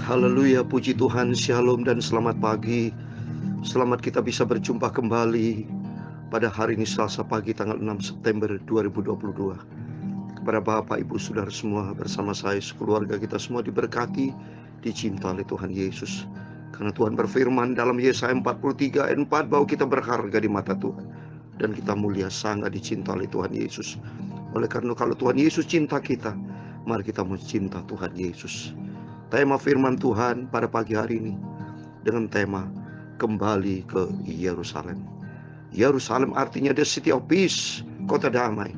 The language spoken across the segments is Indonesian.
Haleluya, puji Tuhan, shalom dan selamat pagi. Selamat kita bisa berjumpa kembali pada hari ini Selasa pagi tanggal 6 September 2022. Kepada Bapak, Ibu, Saudara semua, bersama saya sekeluarga kita semua diberkati, dicinta oleh Tuhan Yesus. Karena Tuhan berfirman dalam Yesaya 43 ayat 4 bahwa kita berharga di mata Tuhan dan kita mulia sangat dicinta oleh Tuhan Yesus. Oleh karena kalau Tuhan Yesus cinta kita, mari kita mencinta Tuhan Yesus. Tema firman Tuhan pada pagi hari ini dengan tema kembali ke Yerusalem. Yerusalem artinya the city of peace, kota damai.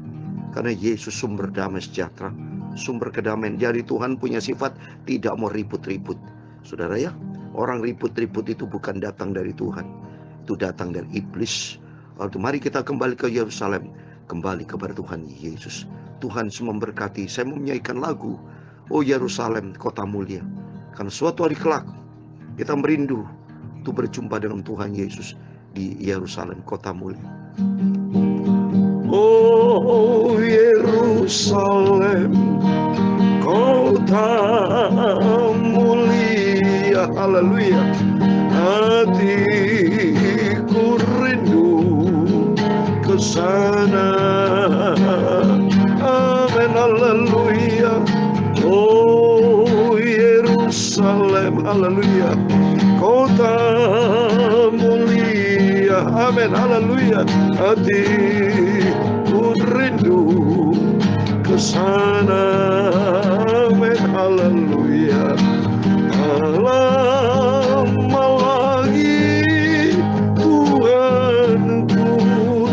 Karena Yesus sumber damai sejahtera, sumber kedamaian. Jadi Tuhan punya sifat tidak mau ribut-ribut. Saudara ya, orang ribut-ribut itu bukan datang dari Tuhan, itu datang dari iblis. Lalu mari kita kembali ke Yerusalem, kembali kepada Tuhan Yesus. Tuhan memberkati. Saya mau menyanyikan lagu Oh Yerusalem, kota mulia. Karena suatu hari kelak kita merindu untuk berjumpa dengan Tuhan Yesus di Yerusalem, kota mulia. Oh Yerusalem, kota mulia. Haleluya. Hatiku rindu ke sana. Amin. Haleluya. Oh Yerusalem, haleluya, kota mulia, amin, haleluya. Hatiku rindu ke sana, amin, haleluya. Lama lagi Tuhanku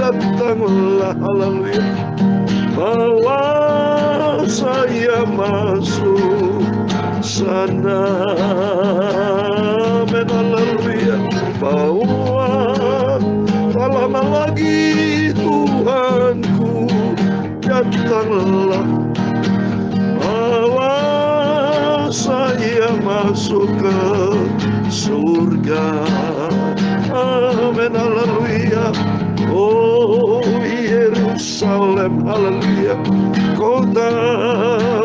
datanglah, haleluya, bawa saya masuk sana, amin, haleluya. Bahwa tak lama lagi Tuhanku datanglah, bawa saya masuk ke surga, amin, haleluya. Oh Yerusalem, haleluya, kota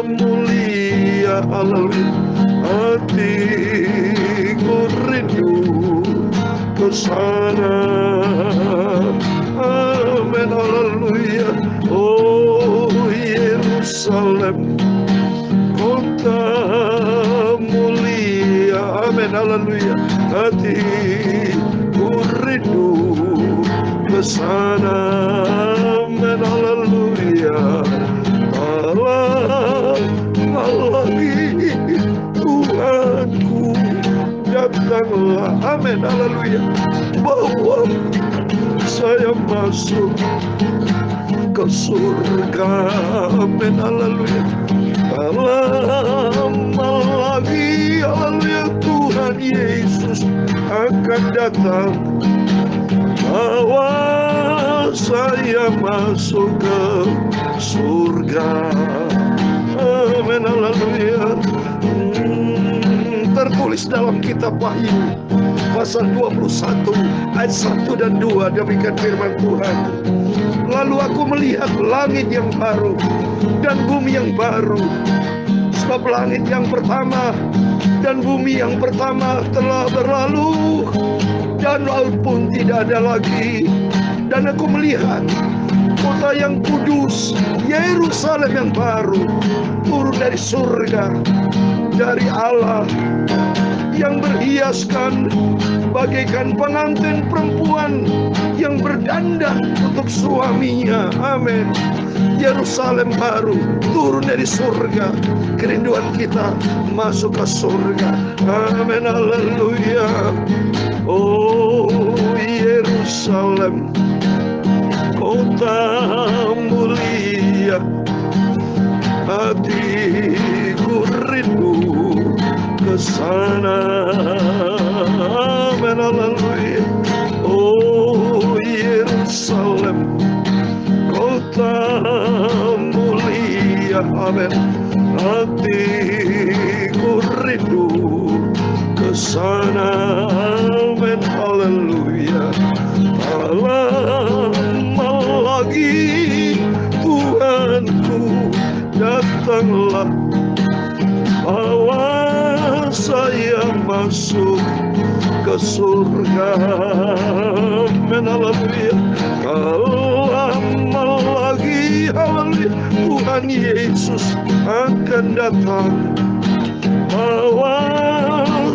mulia, haleluya. Hatiku rindu ke sana, amin, haleluya. Oh Yerusalem, kota mulia, amin, haleluya. Hatiku rindu ke sana, amin, haleluya. Lagi Tuhanku datanglah, amin, haleluya, bawa saya masuk ke surga, amin, haleluya. Lama lagi, haleluya, Tuhan Yesus akan datang, bawa saya masuk ke surga, amin, haleluya. Tertulis dalam kitab Wahyu pasal 21 ayat 1 dan 2, demikian firman Tuhan. Lalu aku melihat langit yang baru dan bumi yang baru, sebab langit yang pertama dan bumi yang pertama telah berlalu dan laut pun tidak ada lagi. Dan aku melihat kota yang kudus, Yerusalem yang baru, turun dari surga, dari Allah, yang berhiaskan bagaikan pengantin perempuan yang berdandan untuk suaminya, amin. Yerusalem baru turun dari surga. Kerinduan kita masuk ke surga, amin, haleluya. Oh Yerusalem, kota mulia, hatiku rindu ke sana, amin, haleluya. Oh Yerusalem, kota mulia, amin. Hatiku rindu ke sana, amin, haleluya. Lama lagi Tuhanku datanglah, bawa saya masuk ke surga. Haleluya. Kalau lama lagi, haleluya, Tuhan Yesus akan datang bawa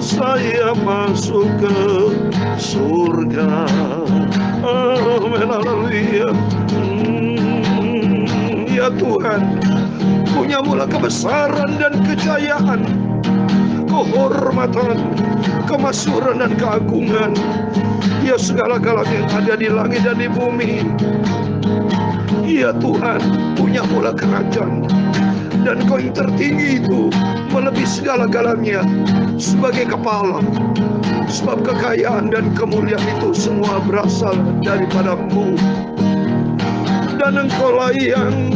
saya masuk ke surga. Amin, haleluya. Ya Tuhan, punyamulah kebesaran dan kejayaan, kehormatan, kemasyhuran dan keagungan. Ya segala-galanya yang ada di langit dan di bumi. Ya Tuhan, punyamulah kerajaan, dan Kau yang tertinggi itu melebihi segala-galanya sebagai kepala. Sebab kekayaan dan kemuliaan itu semua berasal daripada-Mu. Dan Engkaulah yang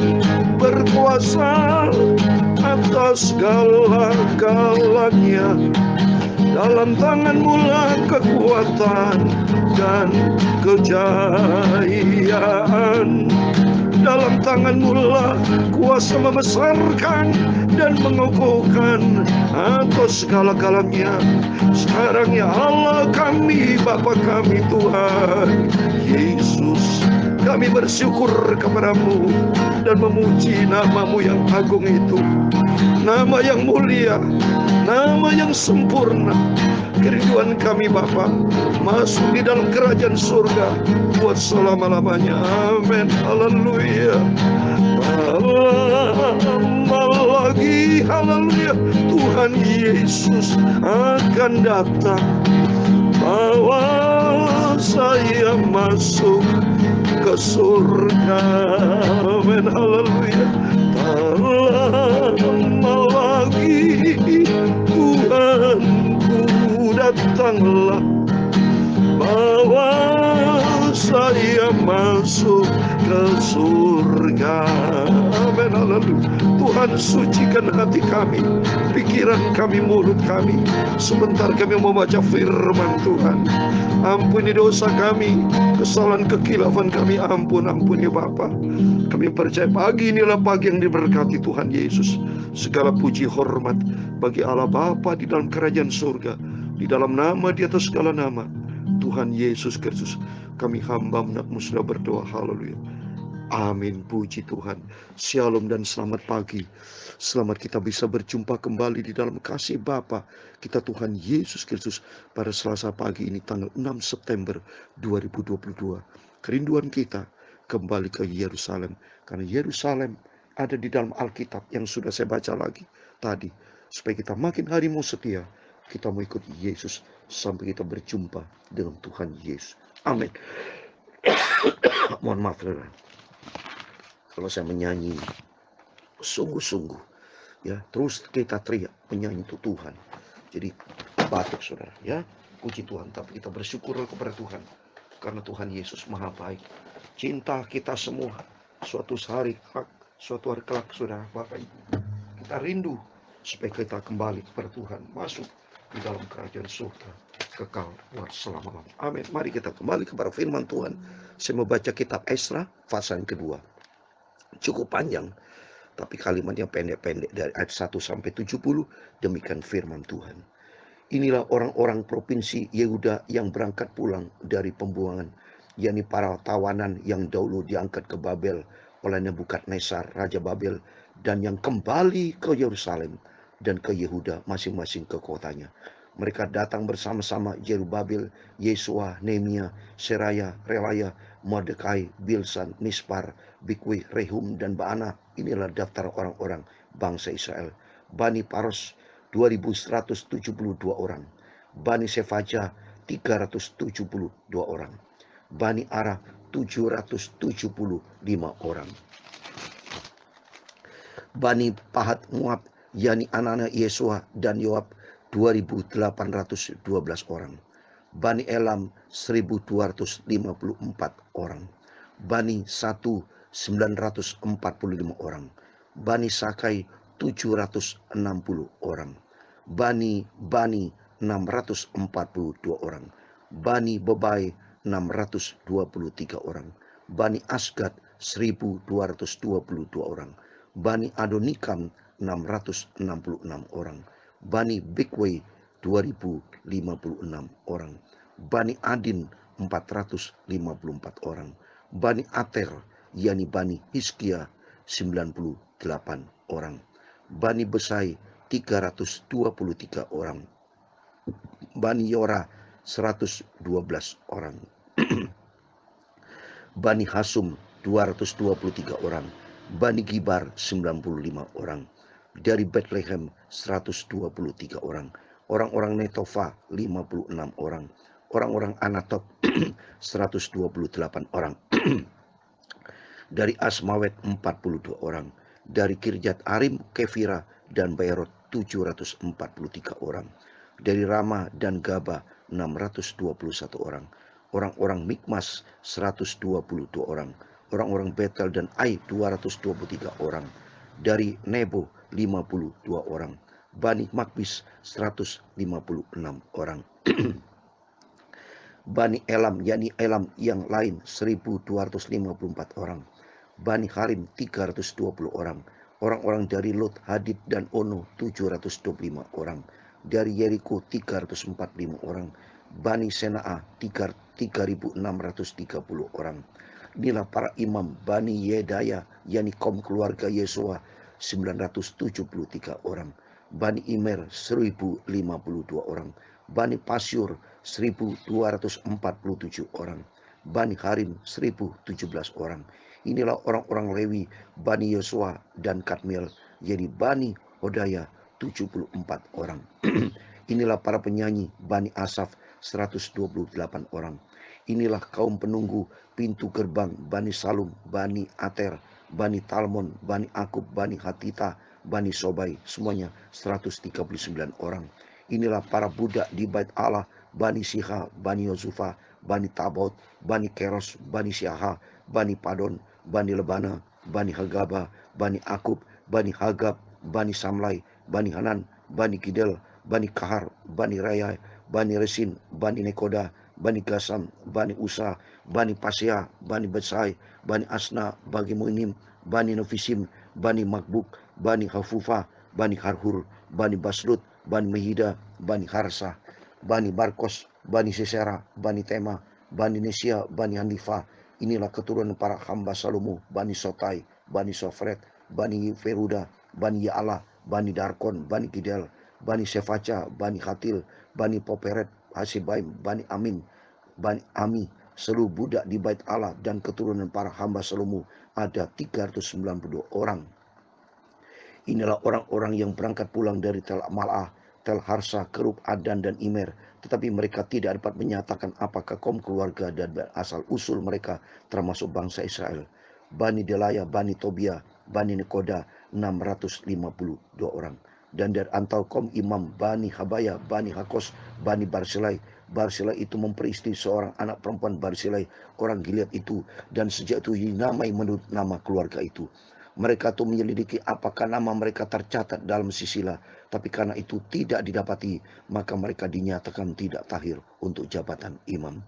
berkuasa atas segala-galanya. Dalam tangan-Mu lah kekuatan dan kejayaan. Dalam tangan-Mu lah kuasa membesarkan dan mengukuhkan atas segala-galanya. Sekarang ya Allah kami, Bapa kami Tuhan Yesus, kami bersyukur kepada-Mu dan memuji nama-Mu yang agung itu. Nama yang mulia, nama yang sempurna. Kerinduan kami Bapa masuk di dalam kerajaan surga buat selama-lamanya. Amin. Haleluya. Lama lagi, haleluya, Tuhan Yesus akan datang bawa saya masuk ke surga. Amin. Haleluya. Lama lagi, Tuhanku datanglah bawa saya masuk ke surga. Amin. Haleluya. Tuhan, sucikan hati kami, pikiran kami, mulut kami. Sebentar kami membaca firman Tuhan. Ampuni dosa kami, kesalahan kekilafan kami. Ampuni Bapa. Kami percaya pagi inilah pagi yang diberkati Tuhan Yesus. Segala puji hormat bagi Allah Bapa di dalam kerajaan surga, di dalam nama di atas segala nama, Tuhan Yesus Kristus. Kami hamba anak-Mu sudah berdoa. Haleluya. Amin. Puji Tuhan. Shalom dan selamat pagi. Selamat kita bisa berjumpa kembali di dalam kasih Bapa kita Tuhan Yesus Kristus pada Selasa pagi ini tanggal 6 September 2022. Kerinduan kita kembali ke Yerusalem, karena Yerusalem ada di dalam Alkitab yang sudah saya baca lagi tadi, supaya kita makin hari mau setia, kita mau ikut Yesus sampai kita berjumpa dengan Tuhan Yesus. Amin. Mohon maaf saudara, kalau saya menyanyi sungguh-sungguh, ya terus kita teriak menyanyi untuk Tuhan, jadi batuk saudara, ya puji Tuhan. Tapi kita bersyukur kepada Tuhan, karena Tuhan Yesus maha baik. Cinta kita semua suatu hari kelak saudara Bapak Ibu, kita rindu supaya kita kembali kepada Tuhan, masuk di dalam kerajaan surga kekal buat selama-lamanya. Amin. Mari kita kembali kepada firman Tuhan. Saya membaca kitab Esra pasal yang kedua. Cukup panjang, tapi kalimatnya pendek-pendek dari ayat 1 sampai 70. Demikian firman Tuhan. Inilah orang-orang provinsi Yehuda yang berangkat pulang dari pembuangan, yakni para tawanan yang dahulu diangkat ke Babel oleh Nebukadnezar Raja Babel, dan yang kembali ke Yerusalem dan ke Yehuda masing-masing ke kotanya. Mereka datang bersama-sama Zerubabel, Yesua, Nehemia, Seraya, Relaya, Mordekai, Bilsan, Mispar, Bikwi, Rehum, dan Baana. Inilah daftar orang-orang bangsa Israel. Bani Paros 2172 orang. Bani Sefaja 372 orang. Bani Ara 775 orang. Bani Pahat Moab, yakni anak-anak Yesua dan Yoab 2812 orang. Bani Elam 1254 orang. Bani Satu 945 orang. Bani Sakai 760 orang. Bani 642 orang. Bani Bebai 623 orang. Bani Asgad 1222 orang. Bani Adonikam 666 orang. Bani Bigway 2056 orang. Bani Adin 454 orang. Bani Ater, yakni Bani Hizkia 98 orang. Bani Besai 323 orang. Bani Yora 112 orang. Bani Hasum 223 orang. Bani Gibar 95 orang. Dari Bethlehem 123 orang. Orang-orang Netofa 56 orang. Orang-orang Anatot 128 orang. Dari Asmawet 42 orang. Dari Kirjat Arim, Kefira, dan Beerot 743 orang. Dari Rama dan Gaba 621 orang. Orang-orang Mikmas 122 orang. Orang-orang Betel dan Ai 223 orang. Dari Nebo 52 orang. Bani Makbis 156 orang. Bani Elam, yakni Elam yang lain 1254 orang. Bani Harim 320 orang. Orang-orang dari Lot, Hadid, dan Ono 725 orang. Dari Yeriko 345 orang. Bani Senaa 3.630 orang. Inilah para imam Bani Yedaya, yakni kaum keluarga Yesua 973 orang. Bani Imer 1052 orang. Bani Pasyur 1247 orang. Bani Harim 1017 orang. Inilah orang-orang Lewi Bani Yosua dan Kadmiel, jadi Bani Hodaya 74 orang. Inilah para penyanyi Bani Asaf 128 orang. Inilah kaum penunggu pintu gerbang Bani Salum, Bani Ater, Bani Talmon, Bani Akub, Bani Hatita, Bani Sobai, semuanya 139 orang. Inilah para budak di bait Allah, Bani Siha, Bani Yozufa, Bani Tabot, Bani Keros, Bani Siaha, Bani Padon, Bani Lebana, Bani Hagaba, Bani Akub, Bani Hagab, Bani Samlai, Bani Hanan, Bani Gidel, Bani Kahar, Bani Raya, Bani Resin, Bani Nekoda, Bani Gasam, Bani Usa, Bani Pasea, Bani Betsai, Bani Asna, Bani Muinim, Bani Nofisim, Bani Makbuk, Bani Hafufa, Bani Harhur, Bani Baslut, Bani Mehida, Bani Harsa, Bani Barkos, Bani Sisera, Bani Tema, Bani Nesia, Bani Hanifa. Inilah keturunan para hamba Salomo, Bani Sotai, Bani Sofret, Bani Feruda, Bani Ya'ala, Bani Darkon, Bani Gidel, Bani Sefaca, Bani Hatil, Bani Poperet, Hasibaim, Bani Amin, Bani Ami, seluruh budak di bait Allah dan keturunan para hamba Salomo ada 392 orang. Inilah orang-orang yang berangkat pulang dari Tel Malah, Tel Harsa, Kerub, Adan, dan Imer. Tetapi mereka tidak dapat menyatakan apakah kaum keluarga dan asal usul mereka termasuk bangsa Israel. Bani Delaya, Bani Tobia, Bani Nekoda 652 orang. Dan dari antara kaum imam Bani Habaya, Bani Hakos, Bani Barsilai. Barsilai itu memperistri seorang anak perempuan Barsilai, orang Gilead itu, dan sejak itu dinamai menurut nama keluarga itu. Mereka tuh menyelidiki apakah nama mereka tercatat dalam sisila, tapi karena itu tidak didapati, maka mereka dinyatakan tidak tahir untuk jabatan imam.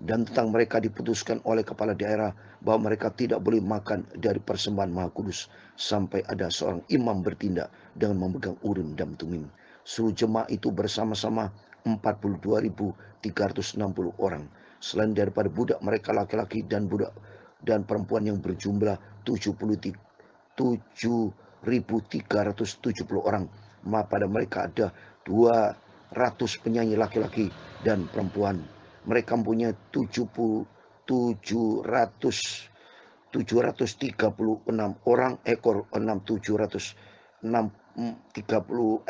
Dan tentang mereka diputuskan oleh kepala daerah bahwa mereka tidak boleh makan dari persembahan Maha Kudus sampai ada seorang imam bertindak dengan memegang Urim dan Tumim. Seluruh jemaah itu bersama-sama 42.360 orang. Selain daripada budak mereka laki-laki dan budak dan perempuan yang berjumlah 7.370 orang. Pada mereka ada 200 penyanyi laki-laki dan perempuan. Mereka mempunyai 736 orang ekor 730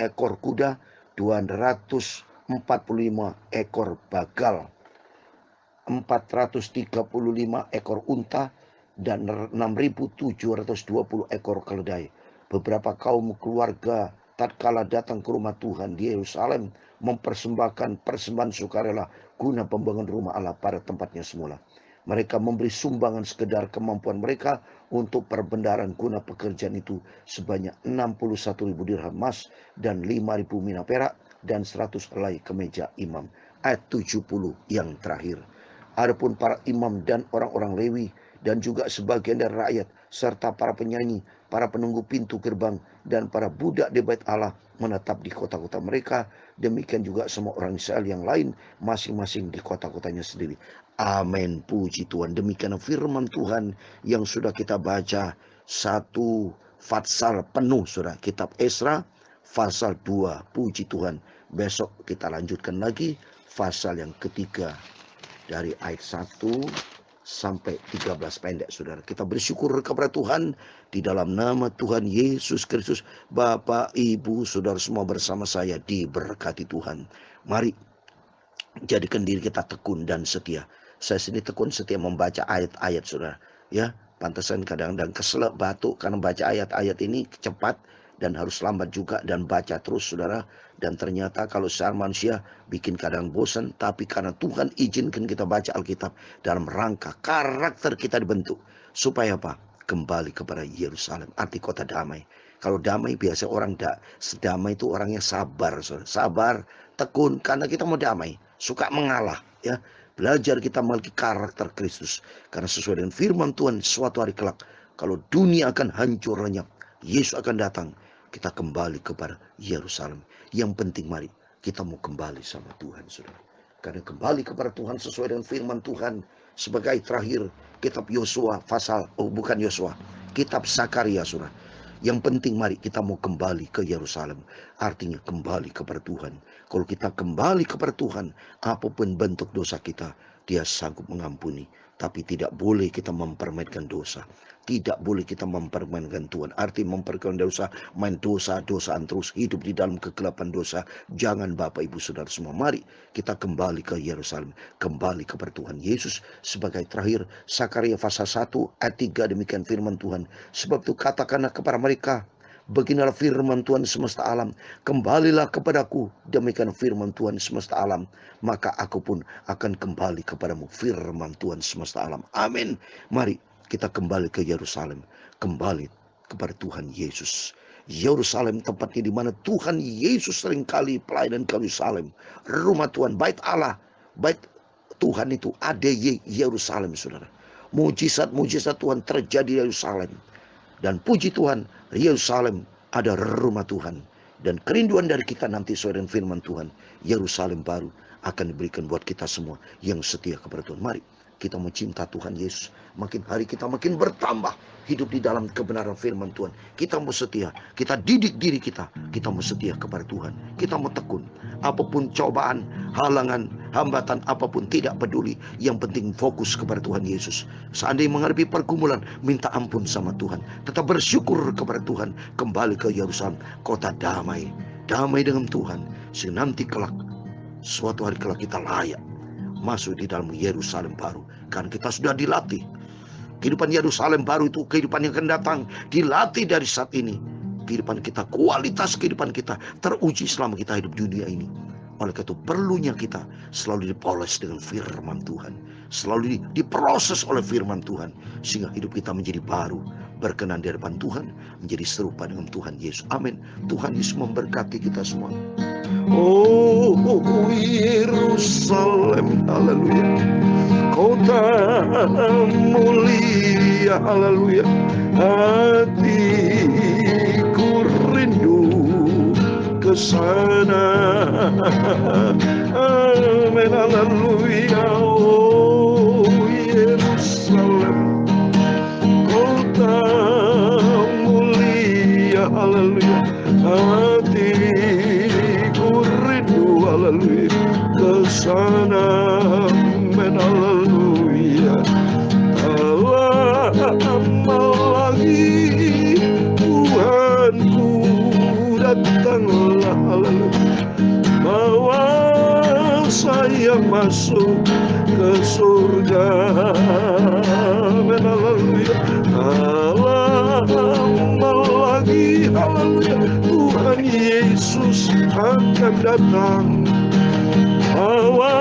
ekor kuda, 245 ekor bagal, 435 ekor unta, dan 6.720 ekor keledai. Beberapa kaum keluarga tatkala datang ke rumah Tuhan di Yerusalem mempersembahkan persembahan sukarela guna pembangunan rumah Allah pada tempatnya semula. Mereka memberi sumbangan sekedar kemampuan mereka untuk perbendaharaan guna pekerjaan itu sebanyak 61.000 dirham emas dan 5.000 mina perak dan 100 helai kemeja imam. Ayat 70 yang terakhir. Adapun para imam dan orang-orang Lewi dan juga sebagian dari rakyat serta para penyanyi para penunggu pintu gerbang, dan para budak di bait Allah menetap di kota-kota mereka. Demikian juga semua orang Israel yang lain, masing-masing di kota-kotanya sendiri. Amin, puji Tuhan. Demikian firman Tuhan yang sudah kita baca, satu fatsal penuh sudah kitab Esra, pasal 2, puji Tuhan. Besok kita lanjutkan lagi pasal yang ketiga dari ayat 1 sampai 13 pendek, saudara. Kita bersyukur kepada Tuhan di dalam nama Tuhan Yesus Kristus. Bapak, Ibu, saudara semua bersama saya diberkati Tuhan. Mari jadikan diri kita tekun dan setia. Saya sendiri tekun setia membaca ayat-ayat, saudara. Ya, pantasan kadang-kadang keselak batuk karena baca ayat-ayat ini cepat dan harus lambat juga, dan baca terus, saudara. Dan ternyata kalau secara manusia bikin kadang bosan, tapi karena Tuhan izinkan kita baca Alkitab dalam rangka karakter kita dibentuk. Supaya apa? Kembali kepada Yerusalem, arti kota damai. Kalau damai biasa orang sedamai itu orang yang sabar, saudara. Sabar, tekun, karena kita mau damai. Suka mengalah, ya. Belajar kita memiliki karakter Kristus. Karena sesuai dengan firman Tuhan, suatu hari kelak, kalau dunia akan hancur lenyap, Yesus akan datang, kita kembali kepada Yerusalem. Yang penting mari kita mau kembali sama Tuhan, saudara. Karena kembali kepada Tuhan sesuai dengan firman Tuhan. Sebagai terakhir, kitab Yosua kitab Sakaria, saudara. Yang penting mari kita mau kembali ke Yerusalem. Artinya kembali kepada Tuhan. Kalau kita kembali kepada Tuhan, apapun bentuk dosa kita, Dia sanggup mengampuni. Tapi tidak boleh kita mempermainkan dosa. Tidak boleh kita mempermainkan Tuhan. Arti mempermainkan dosa, main dosa-dosaan terus, hidup di dalam kegelapan dosa. Jangan, Bapak, Ibu, Saudara semua. Mari kita kembali ke Yerusalem. Kembali kepada Tuhan Yesus. Sebagai terakhir, Sakaria pasal 1 ayat 3, demikian firman Tuhan. Sebab itu katakanlah kepada mereka, beginilah firman Tuhan semesta alam, kembalilah kepadaku, demikian firman Tuhan semesta alam, maka aku pun akan kembali kepadamu, firman Tuhan semesta alam. Amin. Mari kita kembali ke Yerusalem, kembali kepada Tuhan Yesus. Yerusalem tempatnya di mana Tuhan Yesus seringkali pelayanan ke Yerusalem, rumah Tuhan, bait Allah, bait Tuhan itu ada Yerusalem, saudara. Mujizat-mujizat Tuhan terjadi di Yerusalem. Dan puji Tuhan, Yerusalem ada rumah Tuhan. Dan kerinduan dari kita nanti sesuai dengan firman Tuhan, Yerusalem baru akan diberikan buat kita semua yang setia kepada Tuhan. Mari kita mencinta Tuhan Yesus. Makin hari kita makin bertambah hidup di dalam kebenaran firman Tuhan. Kita mau setia, kita didik diri kita mau setia kepada Tuhan. Kita mau tekun. Apapun cobaan, halangan, hambatan, apapun tidak peduli. Yang penting fokus kepada Tuhan Yesus. Seandainya menghadapi pergumulan, minta ampun sama Tuhan. Tetap bersyukur kepada Tuhan. Kembali ke Yerusalem, kota damai. Damai dengan Tuhan. Sehingga nanti kelak, suatu hari kelak kita layak masuk di dalam Yerusalem baru. Karena kita sudah dilatih. Kehidupan Yerusalem baru itu kehidupan yang akan datang. Dilatih dari saat ini. Kehidupan kita, kualitas kehidupan kita teruji selama kita hidup di dunia ini. Oleh karena itu perlunya kita selalu dipoles dengan firman Tuhan. Selalu diproses oleh firman Tuhan. Sehingga hidup kita menjadi baru. Berkenan di hadapan Tuhan. Menjadi serupa dengan Tuhan Yesus. Amin. Tuhan Yesus memberkati kita semua. Oh Yerusalem, haleluya, kota mulia, haleluya, hatiku rindu ke sana. Amin, haleluya. Oh Yerusalem, kota mulia, haleluya, hatiku rindu, haleluya, ke sana. Amin, haleluya. Lama lagi Tuhanku datanglah, haleluya, bawa saya masuk ke surga. Amin, haleluya. Lama lagi, haleluya, Tuhan Yesus akan datang, bawa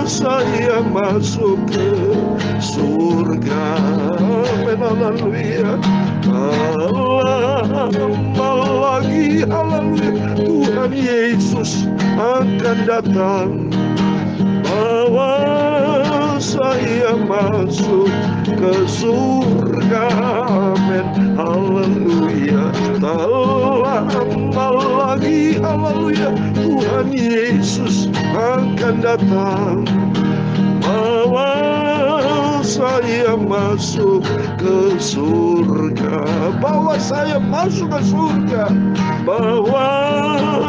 saya masuk ke surga. Amin, haleluya. Lama lagi, haleluya, Tuhan Yesus akan datang, bawa saya masuk ke surga. Amin. Haleluya. Tak lama lagi, haleluya, Tuhan Yesus akan datang, bawa saya masuk ke surga. Bawa saya masuk ke surga. Bawa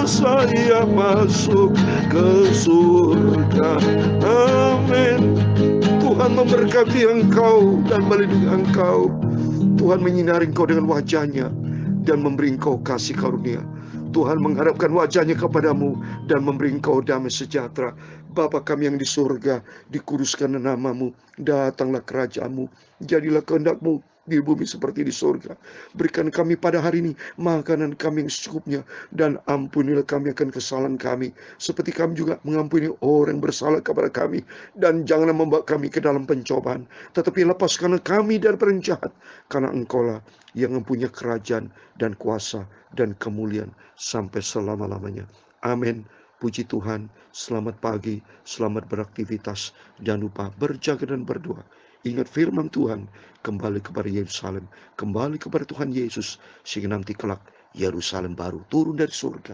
saya masuk ke surga. Amin. Tuhan memberkati engkau dan melindungi engkau. Tuhan menyinari engkau dengan wajah-Nya dan memberi engkau kasih karunia. Tuhan mengharapkan wajah-Nya kepadamu dan memberi engkau damai sejahtera. Bapa kami yang di surga, dikuduskan namamu, datanglah kerajaan-Mu, jadilah kehendak-Mu di bumi seperti di surga. Berikan kami pada hari ini makanan kami yang secukupnya, dan ampunilah kami akan kesalahan kami, seperti kami juga mengampuni orang yang bersalah kepada kami. Dan janganlah membawa kami ke dalam pencobaan, tetapi lepaskanlah kami dari orang jahat, karena Engkau-lah yang mempunyai kerajaan dan kuasa dan kemuliaan sampai selama-lamanya. Amin. Puji Tuhan. Selamat pagi, selamat beraktivitas. Jangan lupa berjaga dan berdoa. Ingat firman Tuhan, kembali kepada Yerusalem, kembali kepada Tuhan Yesus, sehingga nanti kelak Yerusalem baru turun dari surga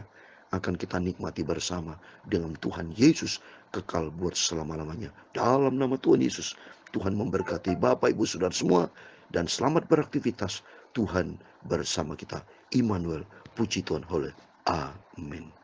akan kita nikmati bersama dengan Tuhan Yesus kekal buat selama-lamanya. Dalam nama Tuhan Yesus, Tuhan memberkati Bapak, Ibu, Saudara semua, dan selamat beraktivitas. Tuhan bersama kita. Immanuel, puji Tuhan. Amin.